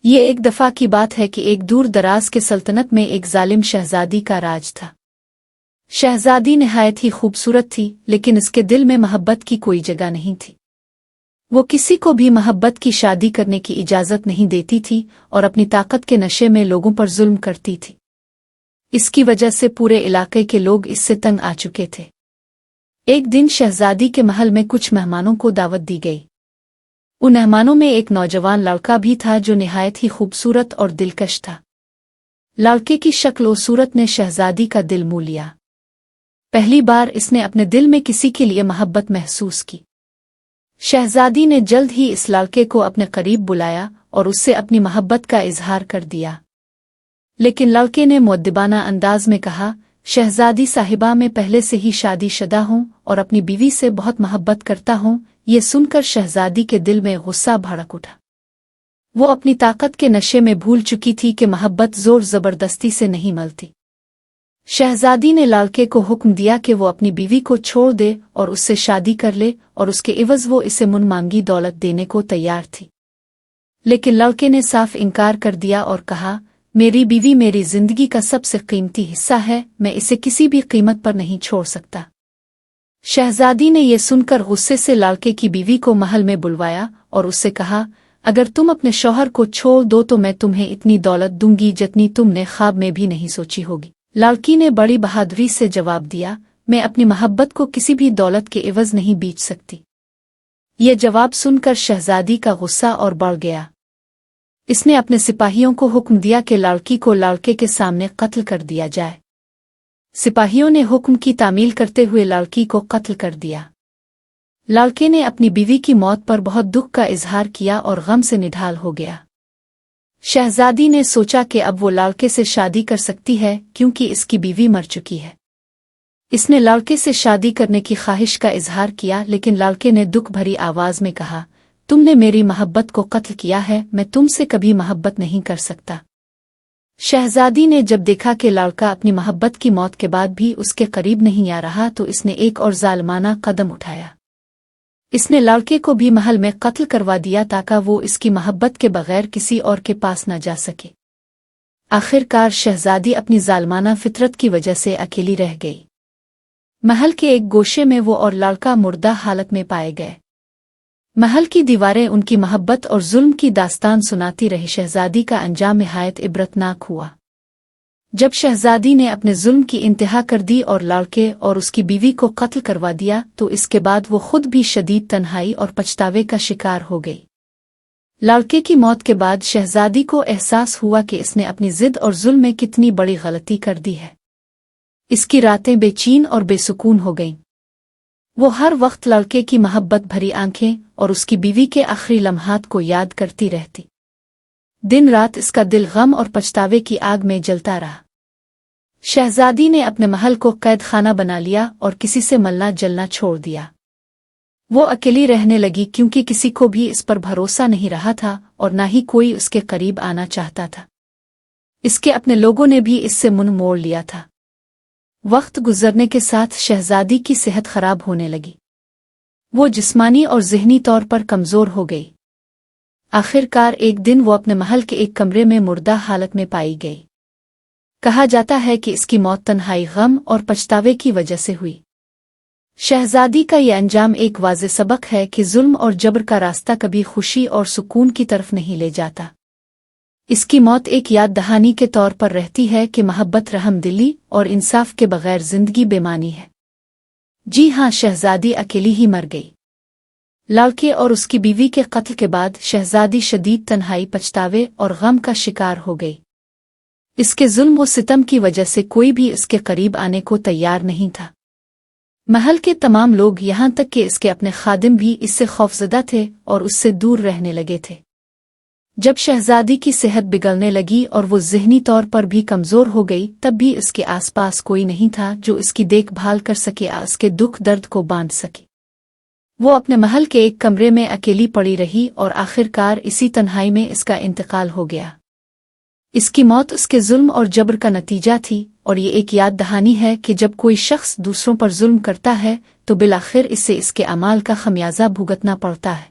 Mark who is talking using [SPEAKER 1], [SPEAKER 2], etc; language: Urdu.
[SPEAKER 1] یہ ایک دفعہ کی بات ہے کہ ایک دور دراز کے سلطنت میں ایک ظالم شہزادی کا راج تھا۔ شہزادی نہایت ہی خوبصورت تھی، لیکن اس کے دل میں محبت کی کوئی جگہ نہیں تھی۔ وہ کسی کو بھی محبت کی شادی کرنے کی اجازت نہیں دیتی تھی اور اپنی طاقت کے نشے میں لوگوں پر ظلم کرتی تھی۔ اس کی وجہ سے پورے علاقے کے لوگ اس سے تنگ آ چکے تھے۔ ایک دن شہزادی کے محل میں کچھ مہمانوں کو دعوت دی گئی۔ ان مہمانوں میں ایک نوجوان لڑکا بھی تھا جو نہایت ہی خوبصورت اور دلکش تھا۔ لڑکے کی شکل و صورت نے شہزادی کا دل مو لیا۔ پہلی بار اس نے اپنے دل میں کسی کے لیے محبت محسوس کی۔ شہزادی نے جلد ہی اس لڑکے کو اپنے قریب بلایا اور اس سے اپنی محبت کا اظہار کر دیا۔ لیکن لڑکے نے مؤدبانہ انداز میں کہا، شہزادی صاحبہ، میں پہلے سے ہی شادی شدہ ہوں اور اپنی بیوی سے بہت محبت کرتا ہوں۔ یہ سن کر شہزادی کے دل میں غصہ بھڑک اٹھا۔ وہ اپنی طاقت کے نشے میں بھول چکی تھی کہ محبت زور زبردستی سے نہیں ملتی۔ شہزادی نے لڑکے کو حکم دیا کہ وہ اپنی بیوی کو چھوڑ دے اور اس سے شادی کر لے، اور اس کے عوض وہ اسے من مانگی دولت دینے کو تیار تھی۔ لیکن لڑکے نے صاف انکار کر دیا اور کہا، میری بیوی میری زندگی کا سب سے قیمتی حصہ ہے، میں اسے کسی بھی قیمت پر نہیں چھوڑ سکتا۔ شہزادی نے یہ سن کر غصے سے لڑکے کی بیوی کو محل میں بلوایا اور اس سے کہا، اگر تم اپنے شوہر کو چھوڑ دو تو میں تمہیں اتنی دولت دوں گی جتنی تم نے خواب میں بھی نہیں سوچی ہوگی۔ لڑکی نے بڑی بہادری سے جواب دیا، میں اپنی محبت کو کسی بھی دولت کے عوض نہیں بیچ سکتی۔ یہ جواب سن کر شہزادی کا غصہ اور بڑھ گیا۔ اس نے اپنے سپاہیوں کو حکم دیا کہ لڑکی کو لڑکے کے سامنے قتل کر دیا جائے۔ سپاہیوں نے حکم کی تعمیل کرتے ہوئے لڑکی کو قتل کر دیا۔ لڑکے نے اپنی بیوی کی موت پر بہت دکھ کا اظہار کیا اور غم سے نڈھال ہو گیا۔ شہزادی نے سوچا کہ اب وہ لڑکے سے شادی کر سکتی ہے کیونکہ اس کی بیوی مر چکی ہے۔ اس نے لڑکے سے شادی کرنے کی خواہش کا اظہار کیا، لیکن لڑکے نے دکھ بھری آواز میں کہا، تم نے میری محبت کو قتل کیا ہے، میں تم سے کبھی محبت نہیں کر سکتا۔ شہزادی نے جب دیکھا کہ لڑکا اپنی محبت کی موت کے بعد بھی اس کے قریب نہیں آ رہا تو اس نے ایک اور ظالمانہ قدم اٹھایا۔ اس نے لڑکے کو بھی محل میں قتل کروا دیا تاکہ وہ اس کی محبت کے بغیر کسی اور کے پاس نہ جا سکے۔ آخر کار شہزادی اپنی ظالمانہ فطرت کی وجہ سے اکیلی رہ گئی۔ محل کے ایک گوشے میں وہ اور لڑکا مردہ حالت میں پائے گئے۔ محل کی دیواریں ان کی محبت اور ظلم کی داستان سناتی رہی۔ شہزادی کا انجام نہایت عبرتناک ہوا۔ جب شہزادی نے اپنے ظلم کی انتہا کر دی اور لڑکے اور اس کی بیوی کو قتل کروا دیا تو اس کے بعد وہ خود بھی شدید تنہائی اور پچھتاوے کا شکار ہو گئی۔ لڑکے کی موت کے بعد شہزادی کو احساس ہوا کہ اس نے اپنی ضد اور ظلم میں کتنی بڑی غلطی کر دی ہے۔ اس کی راتیں بے چین اور بے سکون ہو گئیں۔ وہ ہر وقت لڑکے کی محبت بھری آنکھیں اور اس کی بیوی کے آخری لمحات کو یاد کرتی رہتی۔ دن رات اس کا دل غم اور پچھتاوے کی آگ میں جلتا رہا۔ شہزادی نے اپنے محل کو قید خانہ بنا لیا اور کسی سے ملنا جلنا چھوڑ دیا۔ وہ اکیلی رہنے لگی کیونکہ کسی کو بھی اس پر بھروسہ نہیں رہا تھا اور نہ ہی کوئی اس کے قریب آنا چاہتا تھا۔ اس کے اپنے لوگوں نے بھی اس سے منہ موڑ لیا تھا۔ وقت گزرنے کے ساتھ شہزادی کی صحت خراب ہونے لگی۔ وہ جسمانی اور ذہنی طور پر کمزور ہو گئی۔ آخر کار ایک دن وہ اپنے محل کے ایک کمرے میں مردہ حالت میں پائی گئی۔ کہا جاتا ہے کہ اس کی موت تنہائی، غم اور پچھتاوے کی وجہ سے ہوئی۔ شہزادی کا یہ انجام ایک واضح سبق ہے کہ ظلم اور جبر کا راستہ کبھی خوشی اور سکون کی طرف نہیں لے جاتا۔ اس کی موت ایک یاد دہانی کے طور پر رہتی ہے کہ محبت، رحم دلی اور انصاف کے بغیر زندگی بے معنی ہے۔ جی ہاں، شہزادی اکیلی ہی مر گئی۔ لڑکے اور اس کی بیوی کے قتل کے بعد شہزادی شدید تنہائی، پچھتاوے اور غم کا شکار ہو گئی۔ اس کے ظلم و ستم کی وجہ سے کوئی بھی اس کے قریب آنے کو تیار نہیں تھا۔ محل کے تمام لوگ، یہاں تک کہ اس کے اپنے خادم بھی اس سے خوفزدہ تھے اور اس سے دور رہنے لگے تھے۔ جب شہزادی کی صحت بگڑنے لگی اور وہ ذہنی طور پر بھی کمزور ہو گئی تب بھی اس کے آس پاس کوئی نہیں تھا جو اس کی دیکھ بھال کر سکے، اس کے دکھ درد کو باندھ سکے۔ وہ اپنے محل کے ایک کمرے میں اکیلی پڑی رہی اور آخر کار اسی تنہائی میں اس کا انتقال ہو گیا۔ اس کی موت اس کے ظلم اور جبر کا نتیجہ تھی، اور یہ ایک یاد دہانی ہے کہ جب کوئی شخص دوسروں پر ظلم کرتا ہے تو بالآخر اس سے اس کے اعمال کا خمیازہ بھگتنا پڑتا ہے۔